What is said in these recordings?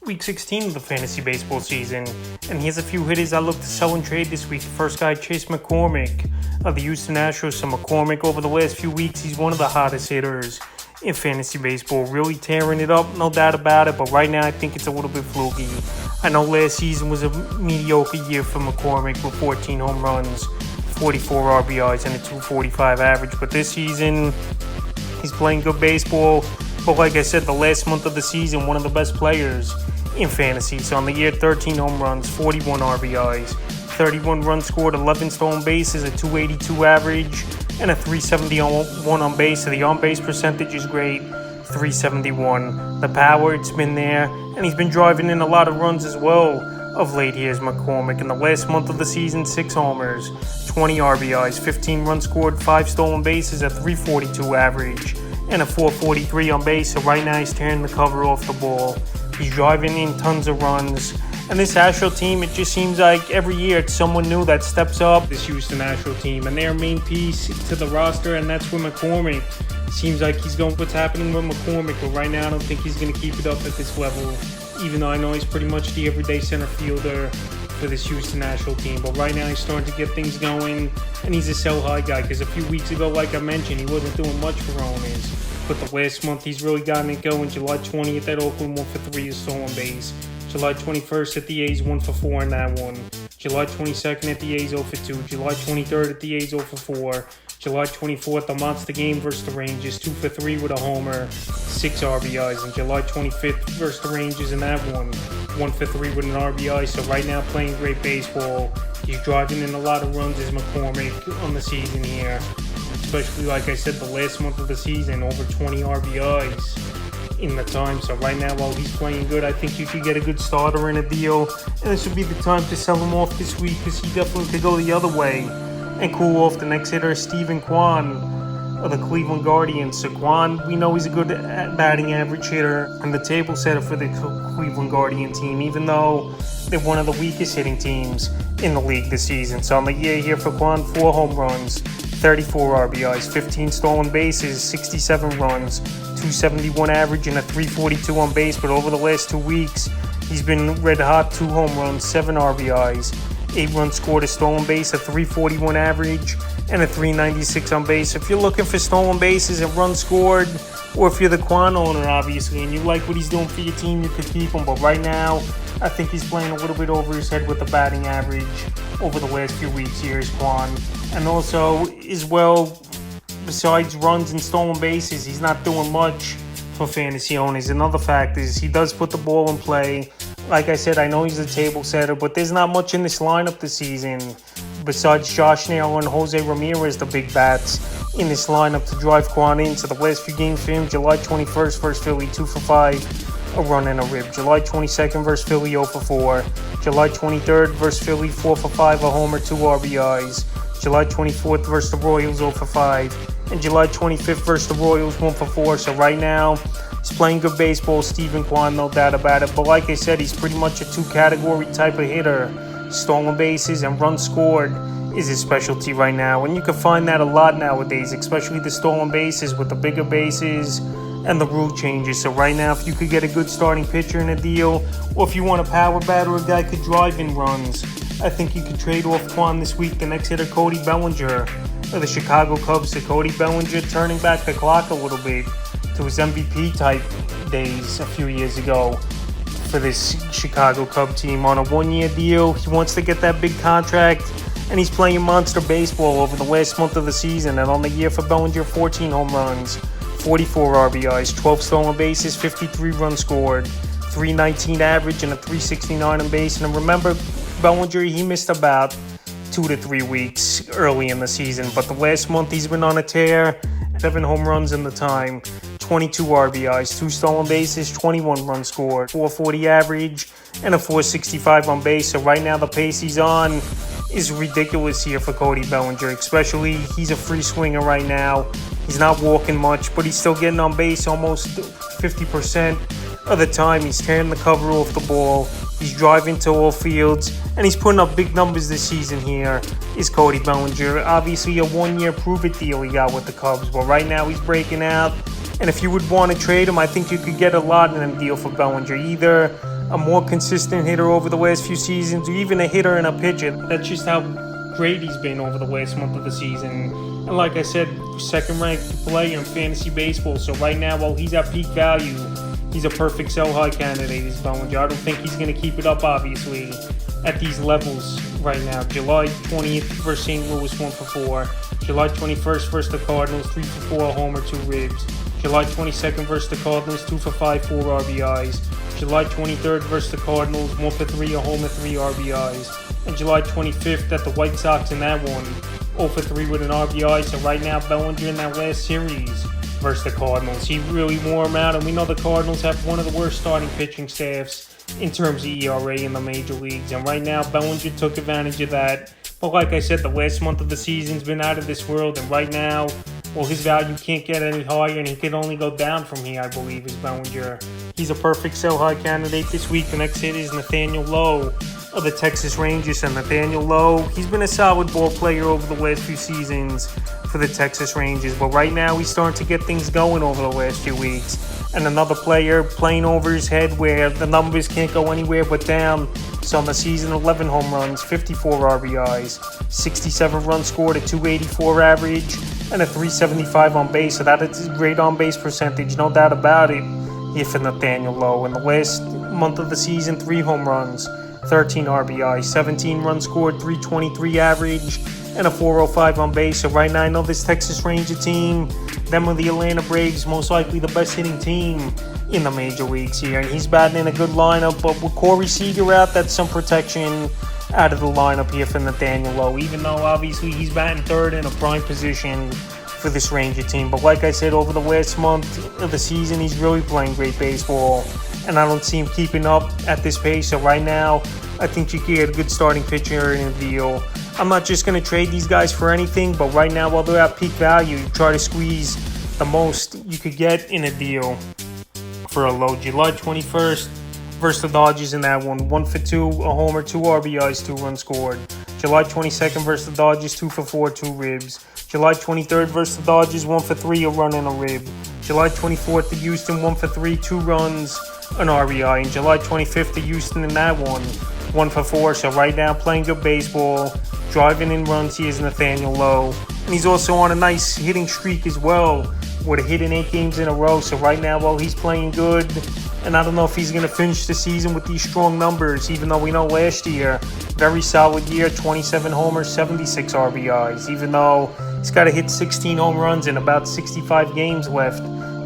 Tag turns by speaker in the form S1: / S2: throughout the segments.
S1: Week 16 of the fantasy baseball season, and here's a few hitters I look to sell and trade this week. The first guy, Chase McCormick of the Houston Astros. So McCormick, over the last few weeks, he's one of the hottest hitters in fantasy baseball, really tearing it up, no doubt about it, but right now I think it's a little bit fluky. I know last season was a mediocre year for McCormick with 14 home runs, 44 RBIs, and a 245 average, but this season, he's playing good baseball. But like I said, the last month of the season, one of the best players in fantasy. So on the year, 13 home runs, 41 RBIs, 31 runs scored, 11 stolen bases, a 282 average, and a 371 on base. So the on-base percentage is great, 371. The power, it's been there, and he's been driving in a lot of runs as well of late. Here's McCormick. In the last month of the season, 6 homers, 20 RBIs, 15 runs scored, 5 stolen bases, a 342 average, and a 443 on base. So right now he's tearing the cover off the ball. He's driving in tons of runs. And this Astro team, it just seems like every year it's someone new that steps up. This Houston Astro team, and their main piece to the roster, and that's with McCormick. Seems like he's going what's happening with McCormick, but right now I don't think he's going to keep it up at this level, even though I know he's pretty much the everyday center fielder for this Houston Astro team. But right now he's starting to get things going, and he's a sell-high guy, because a few weeks ago, like I mentioned, he wasn't doing much for owners. But the last month, he's really gotten it going. July 20th at Oakland, 1 for 3 is stolen base. July 21st at the A's, 1 for 4 in that one. July 22nd at the A's, 0 for 2. July 23rd at the A's, 0 for 4. July 24th, the monster game versus the Rangers, 2 for 3 with a homer, 6 RBIs. And July 25th versus the Rangers in that one, 1 for 3 with an RBI. So right now, playing great baseball. He's driving in a lot of runs as McCormick on the season here. Especially, like I said, the last month of the season, over 20 RBIs in the time. So right now, while he's playing good, I think you could get a good starter in a deal. And this would be the time to sell him off this week, because he definitely could go the other way and cool off. The next hitter is Steven Kwan of the Cleveland Guardians. So Kwan, we know he's a good batting average hitter and the table setter for the Cleveland Guardian team, even though they're one of the weakest hitting teams in the league this season. So on the year here for Kwan, 4 home runs, 34 RBIs, 15 stolen bases, 67 runs, 271 average, and a 342 on base. But over the last 2 weeks, he's been red hot, 2 home runs, 7 RBIs, 8 runs scored, a stolen base, a 341 average, and a 396 on base. If you're looking for stolen bases and runs scored, or if you're the Kwan owner, obviously, and you like what he's doing for your team, you could keep him. But right now, I think he's playing a little bit over his head with the batting average over the last few weeks here is Kwan. And also, as well, besides runs and stolen bases, he's not doing much for fantasy owners. Another fact is he does put the ball in play. Like I said, I know he's a table setter, but there's not much in this lineup this season besides Josh Naylor and Jose Ramirez, the big bats in this lineup to drive Kwan in. So the last few games for him, July 21st versus Philly, 2 for 5, a run and a rib. July 22nd versus Philly, 0 for 4. July 23rd versus Philly, 4 for 5, a homer, 2 RBIs. July 24th versus the Royals, 0 for 5. And July 25th versus the Royals, 1 for 4. So right now, he's playing good baseball, Steven Kwan, no doubt about it. But like I said, he's pretty much a 2-category type of hitter. Stolen bases and runs scored is his specialty right now. And you can find that a lot nowadays, especially the stolen bases with the bigger bases and the rule changes. So right now, if you could get a good starting pitcher in a deal, or if you want a power batter, a guy could drive in runs, I think you could trade off Kwan this week. The next hitter, Cody Bellinger of the Chicago Cubs. So Cody Bellinger turning back the clock a little bit to his MVP type days a few years ago for this Chicago Cub team on a 1-year deal. He wants to get that big contract, and he's playing monster baseball over the last month of the season. And on the year for Bellinger, 14 home runs, 44 RBIs, 12 stolen bases, 53 runs scored, 319 average, and a 369 on base. And remember, Bellinger, he missed about 2 to 3 weeks early in the season, but the last month he's been on a tear. 7 home runs in the time, 22 RBIs, 2 stolen bases, 21 runs scored, 440 average, and a 465 on base. So right now the pace he's on is ridiculous here for Cody Bellinger, especially he's a free swinger right now. He's not walking much, but he's still getting on base almost 50% of the time. He's tearing the cover off the ball. He's driving to all fields, and he's putting up big numbers this season here, is Cody Bellinger. Obviously, a 1-year prove-it deal he got with the Cubs, but right now he's breaking out. And if you would want to trade him, I think you could get a lot in a deal for Bellinger. Either a more consistent hitter over the last few seasons, or even a hitter and a pitcher. That's just how great he's been over the last month of the season. And like I said, second-ranked player in fantasy baseball. So right now, while he's at peak value, he's a perfect sell-high candidate, is Bellinger. I don't think he's going to keep it up, obviously, at these levels right now. July 20th versus St. Louis, 1-for-4. July 21st versus the Cardinals, 3-for-4, a homer, 2 ribs. July 22nd versus the Cardinals, 2-for-5, 4 RBIs. July 23rd versus the Cardinals, 1-for-3, a homer, 3 RBIs. And July 25th at the White Sox in that one, 0-for-3 with an RBI. So right now, Bellinger in that last series versus the Cardinals, he really wore them out. And we know the Cardinals have one of the worst starting pitching staffs in terms of ERA in the major leagues. And right now, Bellinger took advantage of that. But like I said, the last month of the season's been out of this world. And right now, well, his value can't get any higher, and he can only go down from here, I believe, is Bellinger. He's a perfect sell-high candidate this week. The next hit is Nathaniel Lowe of the Texas Rangers. And Nathaniel Lowe, he's been a solid ball player over the last few seasons for the Texas Rangers. But right now, he's starting to get things going over the last few weeks. And another player playing over his head where the numbers can't go anywhere but down. So on the season, 11 home runs, 54 RBIs, 67 runs scored, a 284 average, and a 375 on base. So that is a great on-base percentage, no doubt about it, here for Nathaniel Lowe. In the last month of the season, 3 home runs, 13 RBIs, 17 runs scored, 323 average, and a 405 on base. So right now, I know this Texas Ranger team, them are the Atlanta Braves, most likely the best hitting team in the major leagues here. And he's batting in a good lineup, but with Corey Seager out, that's some protection out of the lineup here for Nathaniel Lowe, even though obviously he's batting third in a prime position for this Ranger team. But like I said, over the last month of the season, he's really playing great baseball, and I don't see him keeping up at this pace. So right now, I think you can get a good starting pitcher in a deal. I'm not just going to trade these guys for anything, but right now, while they're at peak value, you try to squeeze the most you could get in a deal for a Lowe. July 21st versus the Dodgers in that one, 1-for-2, a homer, 2 RBIs, 2 runs scored. July 22nd versus the Dodgers, 2-for-4, 2 ribs. July 23rd versus the Dodgers, 1-for-3, a run and a rib. July 24th to Houston, 1-for-3, 2 runs, an RBI. And July 25th to Houston in that one, 1-for-4. So right now, playing good baseball, driving in runs, he is Nathaniel Lowe. And he's also on a nice hitting streak as well, with a hit in 8 games in a row. So right now, while he's playing good, and I don't know if he's going to finish the season with these strong numbers, even though we know last year, very solid year, 27 homers, 76 RBIs, even though he's got to hit 16 home runs in about 65 games left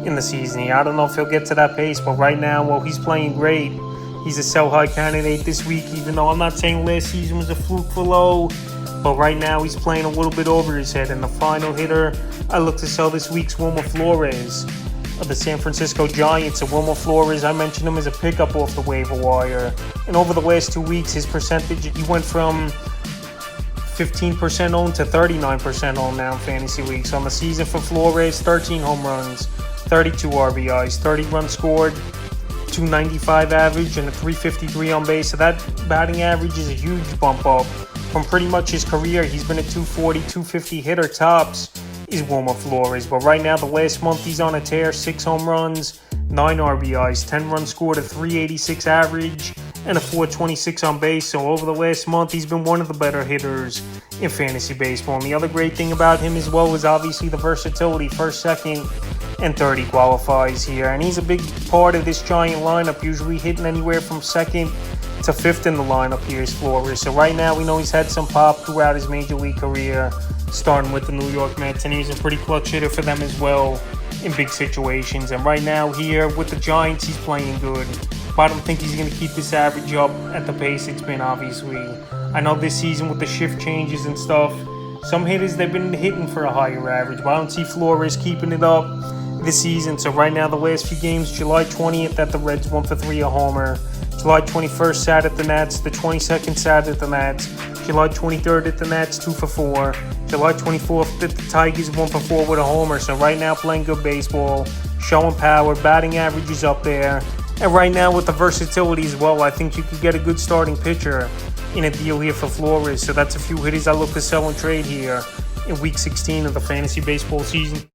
S1: in the season. I don't know if he'll get to that pace, but right now, while he's playing great, he's a sell-high candidate this week, even though I'm not saying last season was a fluke for Lowe, but right now he's playing a little bit over his head. And the final hitter I look to sell this week's Wilmer Flores of the San Francisco Giants. And Wilmer Flores, I mentioned him as a pickup off the waiver wire. And over the last 2 weeks, his percentage, he went from 15% owned to 39% owned now in fantasy leagues. So on the season for Flores, 13 home runs, 32 RBIs, 30 runs scored, 295 average, and a 353 on base. So that batting average is a huge bump up from pretty much his career. He's been a 240, 250 hitter tops, is Wilmer Flores. But right now, the last month, he's on a tear, 6 home runs, 9 RBIs, 10 runs scored, a 386 average, and a 426 on base. So over the last month, he's been one of the better hitters in fantasy baseball. And the other great thing about him as well is obviously the versatility. First, second, and third he qualifies here. And he's a big part of this Giant lineup, usually hitting anywhere from second to fifth in the lineup here is Flores. So right now, we know he's had some pop throughout his major league career, starting with the New York Mets, and he's a pretty clutch hitter for them as well in big situations. And right now here with the Giants, he's playing good, but I don't think he's going to keep this average up at the pace it's been, obviously. I know this season with the shift changes and stuff, some hitters, they've been hitting for a higher average, but I don't see Flores keeping it up this season. So right now, the last few games, July 20th at the Reds, 1-for-3, a homer. July 21st, sat at the Nats. The 22nd, sat at the Nats. July 23rd at the Nats, 2-for-4. July 24th at the Tigers, 1-for-4 with a homer. So right now, playing good baseball, showing power, batting average is up there. And right now, with the versatility as well, I think you could get a good starting pitcher in a deal here for Flores. So that's a few hitters I look to sell and trade here in Week 16 of the fantasy baseball season.